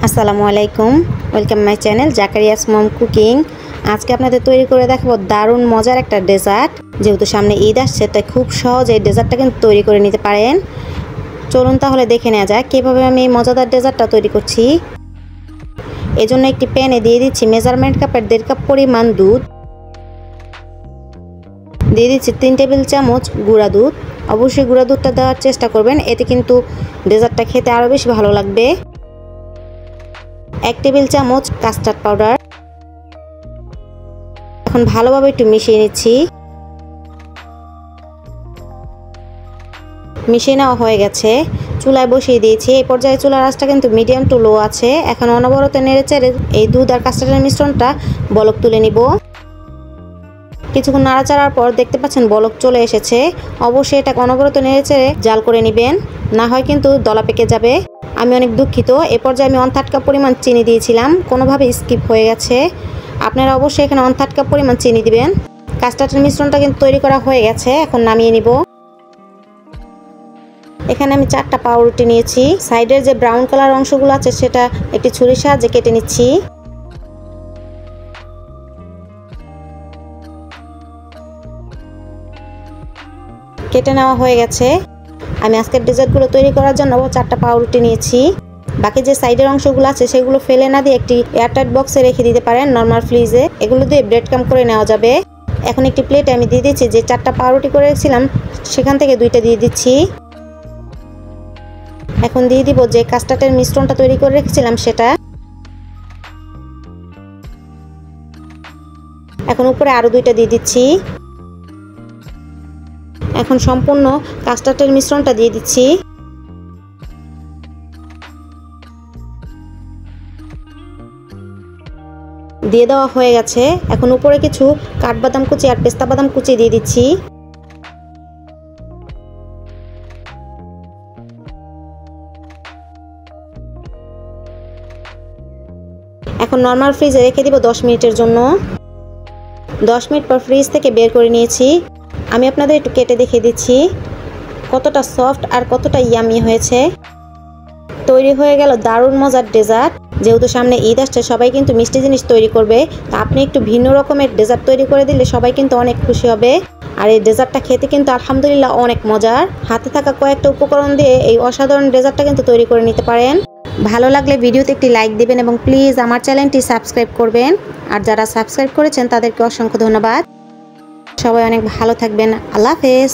আসসালামু আলাইকুম, welcome my channel Zakaria's mom cooking. আজকে আপনাদের তৈরি করে দেখাবো দারুণ মজার একটা ডেজার্ট। যেহেতু সামনে ঈদ আসছে, তাই খুব সহজে এই ডেজার্টটা কিন্তু তৈরি করে নিতে পারেন। চলুন তাহলে দেখে নেওয়া যাক কীভাবে আমি এই মজাদার ডেজার্টটা তৈরি করছি। এজন্য একটি প্যানে দিয়ে দিচ্ছি মেজারমেন্ট কাপের 1.5 কাপ পরিমাণ দুধ। দিয়ে দিচ্ছি 3 টেবিল চামচ গুঁড়া দুধ। অবশ্যই গুঁড়া দুধটা দেওয়ার চেষ্টা করবেন, এতে কিন্তু ডেজার্টটা খেতে আরও বেশি ভালো লাগবে। 1 টেবিল চামচ কাস্টার্ড পাউডার। এখন ভালোভাবে একটু মিশিয়ে নিচ্ছি। মিশিয়ে নেওয়া হয়ে গেছে, চুলায় বসিয়ে দিয়েছি। এই পর্যায়ে চুলার আঁচটা কিন্তু মিডিয়াম টু লো আছে। এখন অনবরত নেড়েচেড়ে এই দুধ আর কাস্টার্ডের মিশ্রণটা বলক তুলে নিব। কিছুক্ষণ নাড়াচাড়ার পর দেখতে পাচ্ছেন বলক চলে এসেছে। অবশ্যই এটা অনবরত নেড়েচেড়ে জাল করে নেবেন, না হয় কিন্তু দলা পেকে যাবে। আমি অনেক দুঃখিত, এ পর্যায়ে আমি 1/3 কাপ পরিমাণ চিনি দিয়েছিলাম, কোনোভাবে স্কিপ হয়ে গেছে। আপনারা অবশ্যই এখানে 1/3 কাপ পরিমাণ চিনি দিবেন। কাস্টার্ডের মিশ্রণটা কিন্তু তৈরি করা হয়ে গেছে, এখন নামিয়ে নিব। এখানে আমি 4টা পাউরুটি নিয়েছি। সাইডের যে ব্রাউন কালার অংশগুলো আছে সেটা একটি ছুরির সাহায্যে কেটে নিচ্ছি। কেটে নেওয়া হয়ে গেছে। আমি আজকের ডেজার্টগুলো তৈরি করার জন্য 4টা পাউরুটি নিয়েছি। বাকি যে সাইডের অংশগুলো আছে সেগুলো ফেলে না দিয়ে একটি এয়ারটাইট বক্সে রেখে দিতে পারেন, নর্মাল ফ্রিজে। এগুলো দিয়ে ব্রেড ক্রাম্ব করে নেওয়া যাবে। এখন একটি প্লেটে আমি দিয়ে দিচ্ছি যে 4টা পাউরুটি করে রেখেছিলাম, সেখান থেকে 2টা দিয়ে দিচ্ছি। এখন দিয়ে দিব যে কাস্টার্ডের মিশ্রণটা তৈরি করে রেখেছিলাম সেটা। এখন উপরে আরও 2টা দিয়ে দিচ্ছি। এখন সম্পূর্ণ কাস্টার্ডের মিশ্রণটা দিয়ে দিচ্ছি। দিয়ে দেওয়া হয়ে গেছে। এখন উপরে কিছু কাঠবাদাম কুচি আর পেস্তা বাদাম কুচি দিয়ে দিচ্ছি। এখন নর্মাল ফ্রিজে রেখে দিব 10 মিনিটের জন্য। 10 মিনিট পর ফ্রিজ থেকে বের করে নিয়েছি। আমি আপনাদের একটু কেটে দেখিয়ে দিচ্ছি কতটা সফট আর কতটা ইয়ামি হয়েছে। তৈরি হয়ে গেল দারুণ মজার ডেজার্ট। যেহেতু সামনে ঈদ আসছে, সবাই কিন্তু মিষ্টি জিনিস তৈরি করবে, তা আপনি একটু ভিন্ন রকমের ডেজার্ট তৈরি করে দিলে সবাই কিন্তু অনেক খুশি হবে। আর এই ডেজার্টটা খেতে কিন্তু আলহামদুলিল্লাহ অনেক মজার। হাতে থাকা কয়েকটা উপকরণ দিয়ে এই অসাধারণ ডেজার্টটা কিন্তু তৈরি করে নিতে পারেন। ভালো লাগলে ভিডিওতে একটি লাইক দিবেন এবং প্লিজ আমার চ্যানেলটি সাবস্ক্রাইব করবেন। আর যারা সাবস্ক্রাইব করেছেন তাদেরকে অসংখ্য ধন্যবাদ। সবাই অনেক ভালো থাকবেন। আল্লাহ হাফেজ।